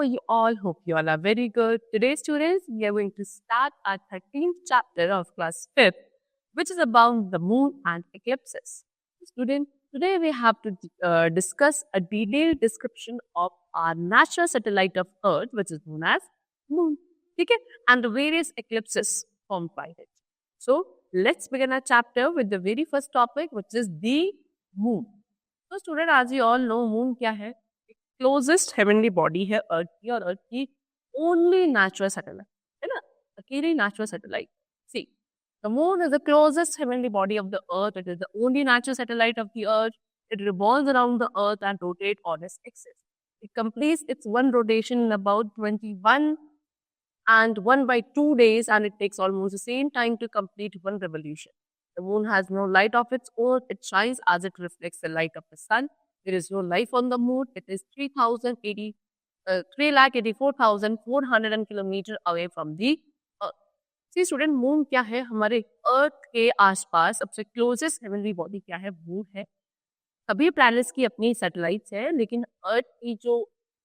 are you all? Hope you all are very good. Today, students, we are going to start our 13th chapter of class 5th, which is about the moon and eclipses. Student, today we have to discuss a detailed description of our natural satellite of Earth, which is known as moon, okay? And the various eclipses formed by it. So, let's begin our chapter with the very first topic, which is the moon. So, student, as you all know, moon क्या है? Closest heavenly body है अर्थ की और अर्थ की only natural satellite है ना, अकेली natural satellite. See, the moon is the closest heavenly body of the earth. It is the only natural satellite of the earth. It revolves around the earth and rotates on its axis. It completes its one rotation in about 21 and 1 by 2 days, and it takes almost the same time to complete one revolution. The moon has no light of its own. It shines as it reflects the light of the sun. There is no life on the moon. It is 3,84,400 kilometers away from the Earth. See, student, moon क्या है? हमारे अर्थ के आसपास सबसे closest heavenly body क्या है? Moon है. सभी प्लैनेट्स की अपनी सैटेलाइट्स है, लेकिन अर्थ की जो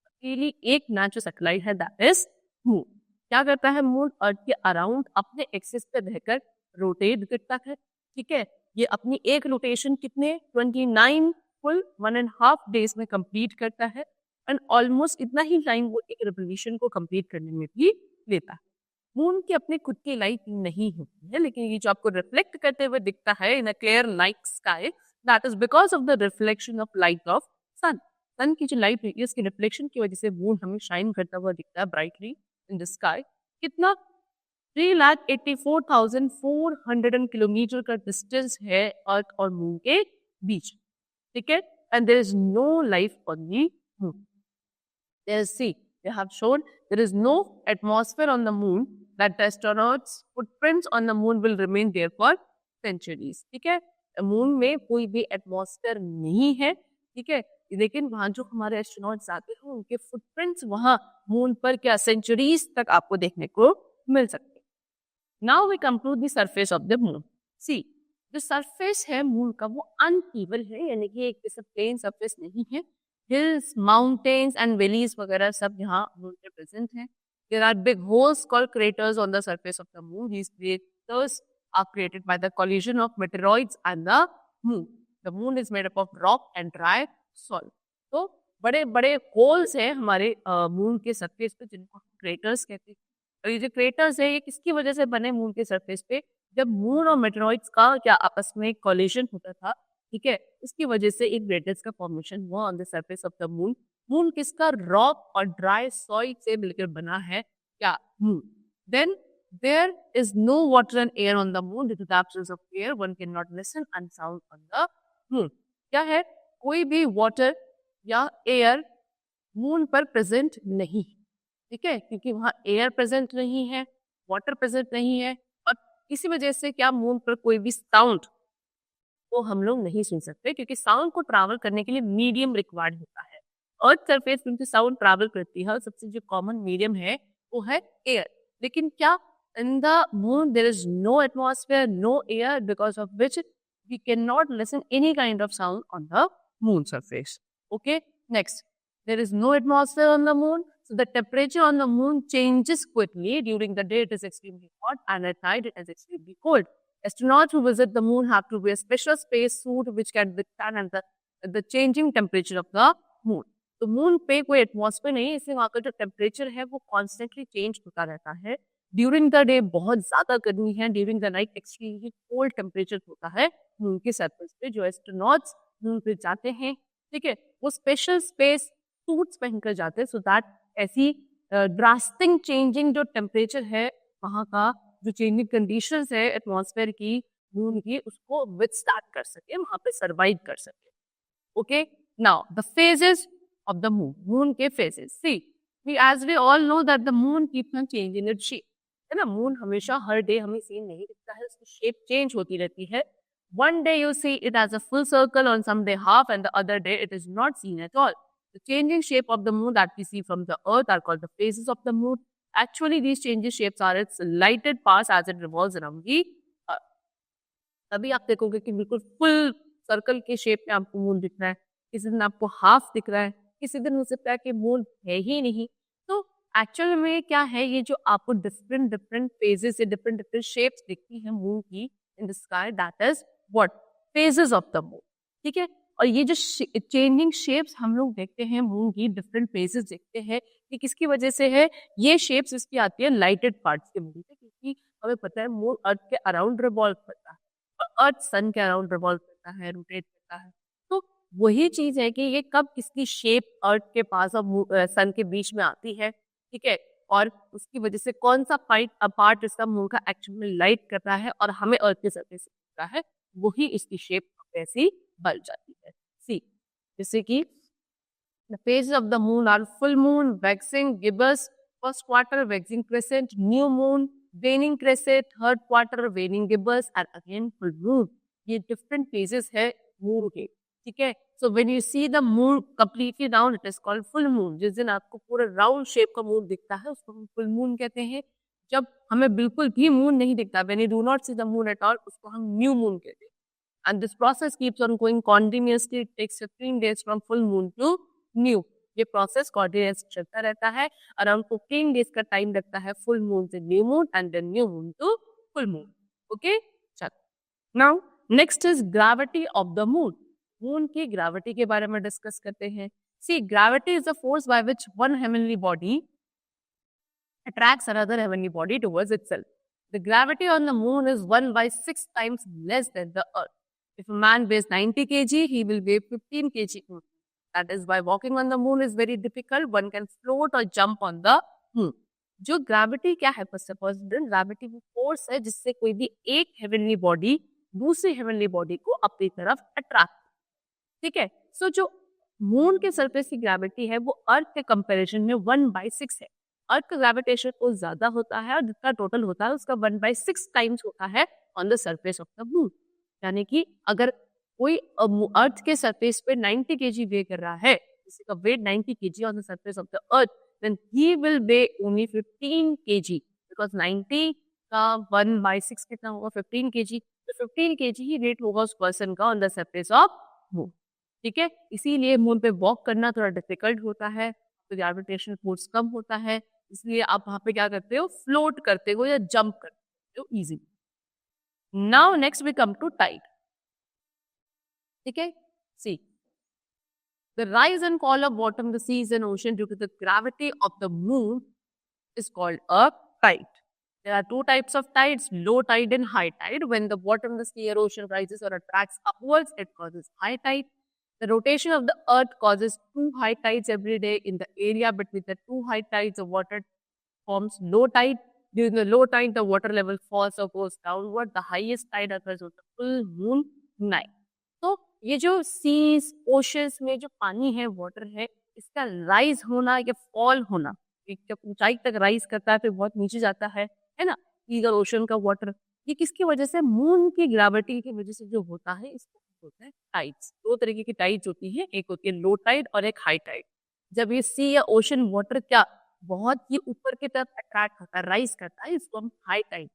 अकेली एक नेचुरल सैटेलाइट है, दैट इज मून. क्या करता है मून? अर्थ के अराउंड अपने एक्सिस पे रहकर रोटेट करता है. ठीक है, ये अपनी एक रोटेशन कितने 29 फुल 1.5 days में कंप्लीट करता है, एंड ऑलमोस्ट इतना ही टाइम वो एक रिवोल्यूशन को कंप्लीट करने में भी लेता है. मून की अपनी खुद की लाइट नहीं होती है, लेकिन ये जो आपको रिफ्लेक्ट करते हुए दिखता है in a clear night sky, that is because of the reflection of light of sun. Sun की जो लाइट है इसकी रिफ्लेक्शन की वजह से मून हमें शाइन करता हुआ दिखता है ब्राइटली इन द स्काई. कितना? 3,84,400 किलोमीटर का डिस्टेंस है अर्थ और मून के बीच. ठीक है, and there is no life on the moon. There is, see, they have shown there is no atmosphere on the moon, that the astronauts' footprints on the moon will remain there for centuries. ठीक है, moon में कोई भी atmosphere नहीं है. ठीक है, लेकिन वहां जो हमारे एस्ट्रोनॉट्स आते हैं उनके फुटप्रिंट्स वहां मून पर क्या सेंचुरीज तक आपको देखने को मिल सकते हैं. Now we come to the surface of the moon. See, जो सरफेस है मून का वो अनइवन है, यानी कि एक जैसा प्लेन सरफेस नहीं है. हिल्स, माउंटेन्स एंड वैलीज वगैरह सब यहाँ मून पे प्रेजेंट हैं. There are big holes called craters on the surface of the moon. These craters are created by the collision of meteoroids and the moon. The moon is made up of rock and dry soil. तो बड़े बड़े holes हैं हमारे moon के surface पे, जिनको craters कहते हैं. और ये जो क्रेटर्स है ये किसकी वजह से बने मून के सरफेस पे? जब मून और मेटेरॉइड्स का क्या आपस में कोलिजन होता था, ठीक है, इसकी वजह से एक क्रेटर्स का फॉर्मेशन हुआ on the surface of the moon. Moon किसका? रॉक और ड्राई सॉइल से मिलकर बना है क्या? Moon. Then there is no water and air on the moon. Due to the absence of air one can not listen and sound on the moon. क्या है? कोई भी वाटर या एयर मून पर प्रेजेंट नहीं. ठीक है, क्योंकि वहां एयर प्रेजेंट नहीं है, वाटर प्रेजेंट नहीं है, और इसी वजह से क्या मून पर कोई भी साउंड को हम लोग नहीं सुन सकते, क्योंकि साउंड को ट्रैवल करने के लिए मीडियम रिक्वायर्ड होता है. अर्थ सरफेस पे साउंड ट्रैवल करती है, सबसे जो कॉमन मीडियम है वो है एयर. लेकिन क्या in the moon there is no atmosphere, no air, because of which we can not listen any kind of sound on the moon surface. Okay, next, there is no atmosphere on the moon, so the temperature on the moon changes quickly. During the day it is extremely hot, and at night it is extremely cold. Astronauts who visit the moon have to wear special space suit which can withstand the changing temperature of the moon. तो moon पे कोई atmosphere नहीं है, इसलिए वहाँ का जो temperature है वो कॉन्स्टेंटली चेंज होता रहता है. ड्यूरिंग द डे बहुत ज्यादा गर्मी है, during the night extremely cold temperature होता है मून के सरफेस पे. जो एस्ट्रोनॉट्स मून पे जाते हैं, ठीक है, वो स्पेशल स्पेस सूट्स पहनकर जाते हैं, सो दैट ऐसी ड्रास्टिक चेंजिंग जो टेम्परेचर है वहाँ का, जो चेंजिंग कंडीशंस है एटमॉस्फेयर की मून की, उसको विथस्टैंड कर सके, वहाँ पे सर्वाइव कर सके. Okay, now the phases of the moon. Moon के phases. See, we as we all know that the moon keeps on changing its shape. है ना, मून हमेशा हर डे हमें सेम नहीं दिखता है, उसकी शेप चेंज होती रहती है. One day you see it as a full circle, on some day half, and the other day it is not seen at all. The changing shape of the moon that we see from the earth are called the phases of the moon. Actually, these changes shapes are its lighted paths as it revolves around the earth. अभी आप देखोगे कि बिल्कुल full circle के shape में आपको moon दिख रहा है, किसी दिन आपको हाफ दिख रहा है, किसी दिन हो सकता है कि मून है ही नहीं. तो एक्चुअल में क्या है, ये जो आपको डिफरेंट डिफरेंट फेजेस या डिफरेंट डिफरेंट शेप्स दिखती है मून की in the sky, that is what, phases of the moon, ठीक है। और ये जो चेंजिंग शेप्स हम लोग देखते हैं मून की, डिफरेंट फेजेस देखते हैं, ये किसकी वजह से है? ये शेप्स इसकी आती है लाइटेड पार्ट्स के मून से, क्योंकि हमें पता है मून अर्थ के अराउंड रिवॉल्व करता है और अर्थ सन के अराउंड रिवॉल्व करता है, रोटेट करता है। तो वही चीज है कि ये कब किसकी शेप अर्थ के पास और सन के बीच में आती है, ठीक है, और उसकी वजह से कौन सा पार्ट इसका मून का एक्चुअल में लाइट कर रहा है और हमें अर्थ के सरफेस से दिखता है, वही इसकी शेप ऐसी बन जाती है। सी, जैसे कि the phases of the moon are full moon, waxing gibbous, first quarter waxing crescent, new moon, waning crescent, third quarter waning gibbous, and again full moon. ये different phases है moon के, ठीक है। So when you see the moon completely round, it is called full moon. जिस दिन आपको पूरा round shape का moon दिखता है, उसको हम full moon कहते हैं। जब हमें बिल्कुल भी moon नहीं दिखता, when you do not see the moon at all, उसको हम new moon कहते हैं। And this process keeps on going continuously. It takes 15 days from full moon to new. ये प्रोसेस कॉर्डिनेट चलता रहता है। अराउंड 15 डेज का टाइम लगता है फुल मून से new moon and then new moon to full moon. Okay, चलो now next is gravity of the moon. Moon की ग्रेविटी के बारे में डिस्कस करते हैं। See, gravity is the force by which one heavenly body attracts another heavenly body towards itself. The gravity on the moon is 1 by 6 times less than the earth. If a man weighs 90 kg, he will weigh 15 kg. That is why walking on the moon is very difficult. One can float or jump on the moon. जो gravity क्या है, first of all gravity वो force है जिससे कोई भी एक heavenly body दूसरी हेवनली बॉडी को अपनी तरफ अट्रैक्ट, ठीक है। सो जो मून के सरफेस की ग्रेविटी है वो अर्थ के कंपैरिजन में 1/6 है। अर्थ का ग्रेविटेशन तो ज्यादा होता है और जितना टोटल होता है उसका 1/6 टाइम्स होता है on the surface of the moon. यानी कि अगर कोई अर्थ के सरफेस पे 90 केजी वे कर रहा है, किसी का weight 90 KG on the surface of the earth, then he will weigh only 15 KG, because 90 का 1/6 कितना होगा, 15 केजी। तो 15 केजी ही वेट होगा उस पर्सन का on the surface of moon, ठीक है। इसीलिए मून पे वॉक करना थोड़ा डिफिकल्ट होता है, तो ग्रेविटेशनल फोर्स कम होता है, इसलिए आप वहां पे क्या करते हो, फ्लोट करते हो या जंप करते हो easily. Now next we come to tide, ठीक है। सी, the rise and fall of bottom of the seas and ocean due to the gravity of the moon is called a tide. There are two types of tides, low tide and high tide. When the bottom of the sea or ocean rises or attracts upwards, it causes high tide. The rotation of the earth causes two high tides every day. In the area between the two high tides, the water forms low tide. During the low tide, the water level falls or goes downward. The highest tide occurs on the full moon night. तो ये जो seize oceans में जो पानी है, water है, इसका rise होना या फॉल होना, जब ऊंचाई तक राइज करता है फिर बहुत नीचे जाता है ना, ईगल ओशन का वाटर, ये किसकी वजह से, मून की ग्रेविटी की वजह से जो होता है, इसको होता है टाइड्स। दो तरीके की टाइड्स होती है, एक होती है लो टाइड और एक हाई टाइड। जब ये सी या ओशन वाटर क्या बहुत ही ऊपर की तरफ अट्रैक्ट करता है, राइज करता है, इसको हम हाई टाइड।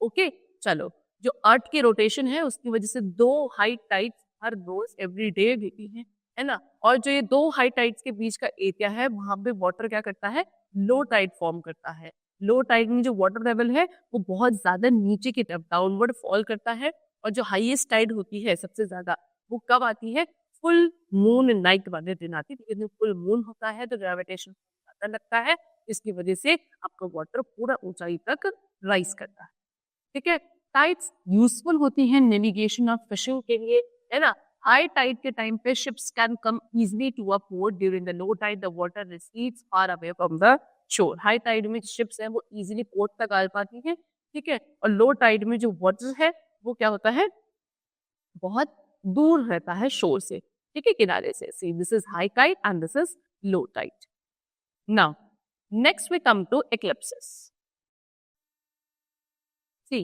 ओके, चलो, जो अर्थ की रोटेशन है उसकी वजह से दो हाई टाइड्स हर रोज एवरी डे होती है ना, और जो ये दो हाई टाइड्स के बीच का एरिया है वहां पे वाटर क्या करता है, लो टाइड फॉर्म करता है। लो टाइड में जो वाटर लेवल है वो बहुत ज्यादा नीचे की तरफ डाउनवर्ड फॉल करता है, और जो हाईएस्ट टाइड होती है सबसे ज्यादा, वो कब आती है, फुल मून नाइट वाले दिन आती है। क्योंकि फुल मून होता है तो ग्रेविटेशन ज्यादा लगता है, इसकी वजह से आपका वाटर पूरा ऊंचाई तक राइज करता है, ठीक है। टाइड्स यूजफुल होती हैं नेविगेशन ऑफ फिशिंग के लिए, है ना। हाई टाइड के टाइम पे ships can come easily to a port, during the low tide the water recedes far away from the shore. High tide में शिप्स हैं वो इजीली पोर्ट तक आ पाती हैं, ठीक है, और लो टाइड में जो वाटर है वो क्या होता है, बहुत दूर रहता है शोर से, ठीक है, किनारे से। See, this is high tide and this is low tide. Now next we come to eclipses. See,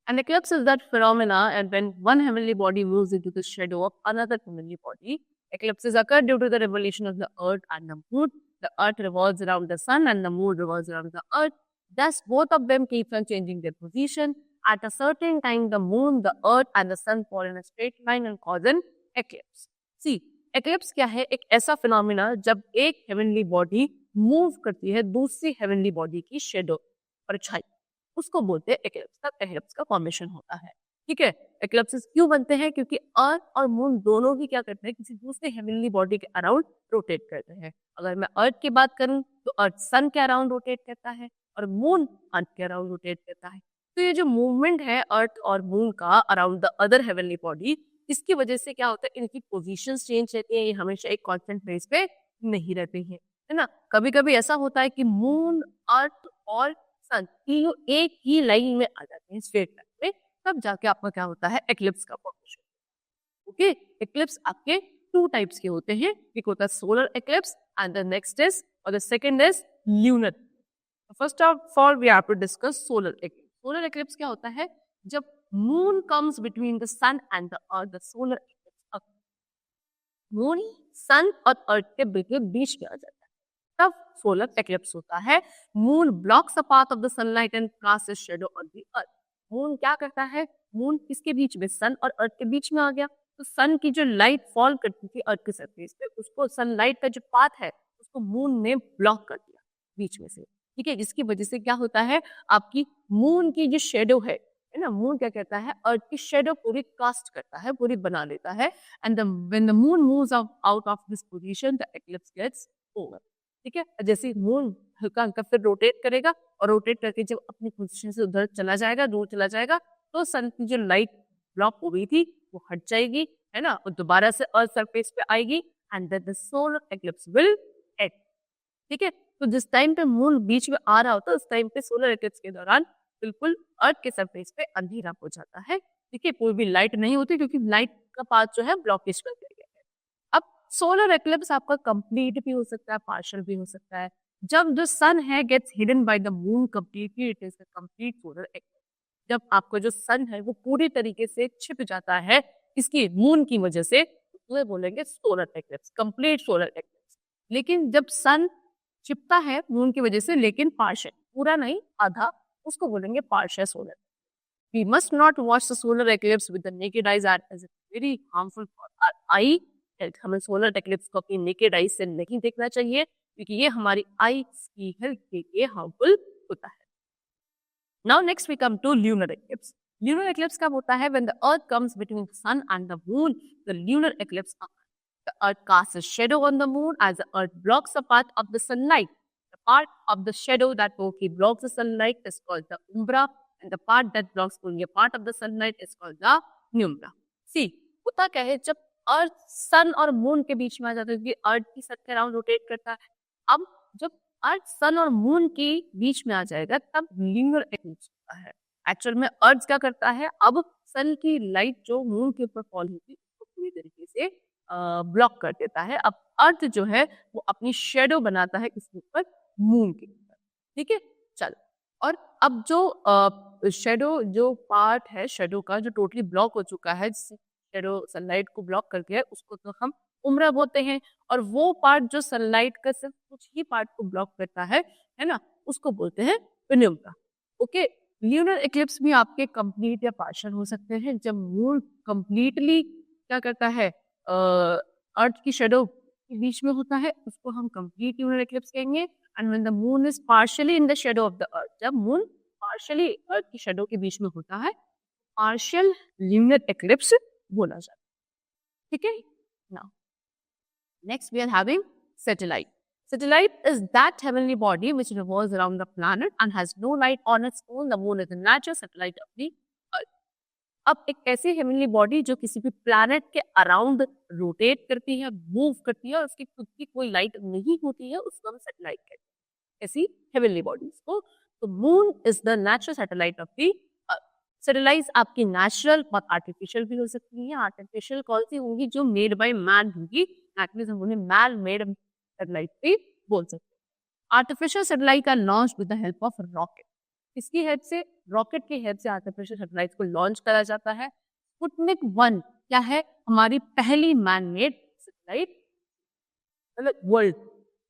an eclipse is that phenomena and when one heavenly body moves into the shadow of another heavenly body. Eclipses occur due to the revolution of the earth and the moon. The earth revolves around the sun and the moon revolves around the earth. Thus, both of them keep on changing their position. At a certain time, the moon, the earth and the sun fall in a straight line and cause an eclipse. See, eclipse क्या है, एक ऐसा phenomena जब एक heavenly body move करती है दूसरी heavenly body की शेडो परछाई, उसको बोलते हैं एक्लिप्स। तब एक्लिप्स का फॉर्मेशन होता है। ठीक है, एक्लिप्सेस क्यों बनते हैं? क्योंकि अर्थ और मून दोनों ही क्या करते हैं, किसी दूसरे हेवनली बॉडी के अराउंड रोटेट करते हैं। अगर मैं अर्थ की बात करूं तो अर्थ सन के अराउंड रोटेट करता है और मून अर्थ के अराउंड रोटेट करता है। तो ये जो मूवमेंट है अर्थ और मून का around the other heavenly body, इसकी वजह से क्या होता है, इनकी पोजीशंस चेंज रहती है, ये हमेशा एक कांस्टेंट प्लेस पे नहीं रहते हैं, है ना। कभी कभी ऐसा होता है कि मून, अर्थ और सन तीनों एक ही लाइन में आ जाते हैं, स्ट्रेट लाइन में, तब जाके आपका क्या होता है, एक्लिप्स का फॉर्मेशन। ओके, एक्लिप्स आपके टू टाइप्स के होते हैं, एक होता है solar eclipse and the next is और the second is lunar. First of all we have to discuss solar eclipse. Solar eclipse क्या होता है, जब moon comes between the sun and the earth, the solar eclipse. Moon sun और earth के बिल्कुल बीच में आ जाता है, तब सोलर एक्लिप्स होता है। Moon blocks a path of the sunlight and cast its shadow on the earth. Moon क्या करता है, मून किसके बीच में, सन और अर्थ के बीच में आ गया, तो सन की जो लाइट फॉल करती थी अर्थ के सरफेस पे, उसको सनलाइट का जो पाथ है उसको मून ने ब्लॉक कर दिया बीच में से। ठीक है, जिसकी वजह से क्या होता है, आपकी मून की जो शेडो है ना, मून क्या कहता है, अर्थ की शेडो पूरी कास्ट करता है, पूरी बना लेता है। And when the moon moves out of this position the eclipse gets over. ठीक है, जैसे मून हल्का हल्का फिर रोटेट करेगा और रोटेट करके जब अपनी पोजीशन से उधर चला जाएगा, दूर चला जाएगा, तो सन की जो लाइट ब्लॉक हो गई थी वो हट जाएगी, है ना, और दोबारा से अर्थ सरफेस पे आएगी and then the solar eclipse will end. ठीक है, तो जिस टाइम पे मून बीच में आ रहा होता है उस टाइम पे सोलर एक्लिप्स के दौरान बिल्कुल अर्थ के सरफेस पे अंधेरा हो जाता है। ठीक है, कोई भी लाइट नहीं होती क्योंकि लाइट का पाथ जो है ब्लॉकेज कर दिया गया है। अब सोलर एक्लिप्स आपका कंप्लीट भी हो सकता है, पार्शियल भी हो सकता है। जब द सन है gets hidden by the moon completely, it is a complete solar eclipse. जब आपका जो सन है वो पूरी तरीके से छिप जाता है इसकी मून की वजह से, तो बोलेंगे solar eclipse, complete solar eclipse. लेकिन जब सन छिपता है मून की वजह से, लेकिन पार्शियल, पूरा नहीं, आधा, उसको बोलेंगे partial solar. We must not watch the solar eclipse with the naked eyes as it's very harmful for our eye. हमें सोलर एक्लिप्स को अपनी नेकेड आई से नहीं देखना चाहिए क्योंकि ये हमारी आई की हेल्थ के लिए हार्मफुल होता है। Now next we come to lunar eclipse. Lunar eclipse कब होता है? When the earth comes between the sun and the moon, the lunar eclipse occurs. The earth casts a shadow on the moon as the earth blocks a path of the sunlight. The part of the shadow that totally blocks the sunlight is called the umbra, and the part that blocks only a part of the sunlight is called the penumbra. See, होता क्या है, जब अर्थ सन और moon के बीच में आ जाता है क्योंकि अर्थ की सन के अराउंड रोटेट करता है। अब जब अर्थ सन और मून के बीच में आ जाएगा तब ल्यूनर एक्लिप्स होता है। एक्चुअल में अर्थ क्या करता है, अब सन की लाइट जो मून के ऊपर फॉल होती है उसको पूरी तरीके से ब्लॉक कर देता है। अब अर्थ जो है वो अपनी शेडो बनाता है किसके ऊपर, मून के ऊपर। ठीक है, चलो, और अब जो शेडो जो पार्ट है शेडो का जो टोटली ब्लॉक हो चुका है, शेडो सनलाइट को ब्लॉक करके है, उसको तो हम उम्रा बोलते हैं। और वो पार्ट जो सनलाइट का सिर्फ कुछ ही पार्ट को ब्लॉक करता है ना, उसको बोलते हैं पेनुम्ब्रा। ओके, ल्यूनर एक्लिप्स भी आपके कंप्लीट या पार्शियल हो सकते हैं। जब मून कंप्लीटली क्या करता है, अर्थ की शेडो के बीच में होता है, उसको हम कंप्लीट ल्यूनर एक्लिप्स कहेंगे। And when the moon is partially in the shadow of the अर्थ, जब मून पार्शियली अर्थ की शेडो के बीच में होता है, पार्शियल ल्यूनर एक्लिप्स बोला जाता है। ठीक है, now next we are having satellite. Satellite is that heavenly body which revolves around the planet and has no light on its own. The moon is the natural satellite of the earth. अब एक ऐसी heavenly body जो किसी भी planet के around rotate करती है, move करती है और उसकी खुद की कोई लाइट नहीं होती है, उसको हम सैटेलाइट कहते हैं, ऐसी हेवनली बॉडीज को। तो moon is the natural satellite of the earth. Satellites आपकी नेचुरल और आर्टिफिशियल भी हो सकती हैं। आर्टिफिशियल कौन सी होंगी, जो मेड बाय मैन होगी, एटलीस्ट हम उन्हें मैन मेड सैटेलाइट भी बोल सकते हैं। आर्टिफिशियल सैटेलाइट का launch with the help of rocket. इसकी हेल्प से, रॉकेट की हेल्प से आर्टिफिशियल सैटेलाइट को लॉन्च करा जाता है। स्पुतनिक 1 क्या है, हमारी पहली मैन मेड सैटेलाइट मतलब वर्ल्ड।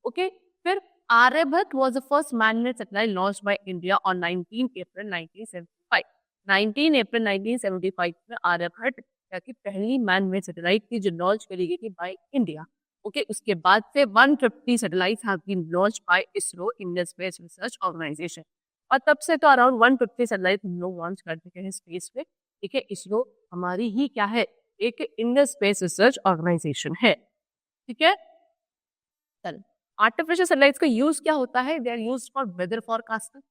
ओके, फिर Aryabhata was the first man made satellite launched by India on 19 अप्रैल 1975। 19 अप्रैल 1975 में आर्यभट्ट की पहली मैन मेड सैटेलाइट थी जो लॉन्च करी गई थी बाय इंडिया। ओके, उसके बाद से 150 satellites have been launched by ISRO, Indian space research organisation. और तब से तो अराउंड 150 सैटेलाइट हम लोग लॉन्च कर चुके हैं स्पेस में। ठीक है, इसरो हमारी ही क्या है, एक इंडियन स्पेस रिसर्च ऑर्गेनाइजेशन है। ठीक है, चल आर्टिफिशियल सैटेलाइट्स का यूज क्या होता है? They are used for weather forecasting,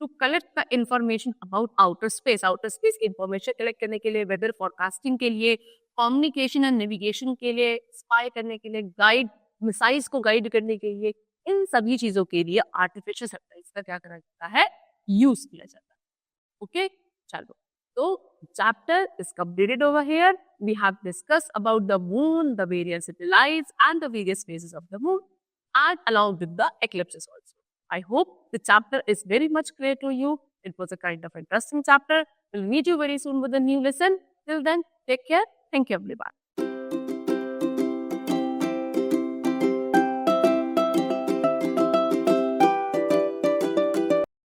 to collect the information about outer space. Outer space की इंफॉर्मेशन कलेक्ट करने के लिए, वेदर फोरकास्टिंग के लिए, कम्युनिकेशन एंड नेविगेशन के लिए, स्पाई करने के लिए, गाइड मिसाइल्स को गाइड करने के लिए, इन सभी चीजों के लिए आर्टिफिशियल सैटेलाइट्स का क्या करा जाता है, यूज किया जाता है। ओके, चलो, तो chapter is completed over here. We have discussed about the moon, the various satellites, and the various phases of the moon, and along with the eclipses also. I hope the chapter is very much clear to you. It was a kind of interesting chapter. We'll meet you very soon with a new lesson. Till then, take care. Thank you, everyone.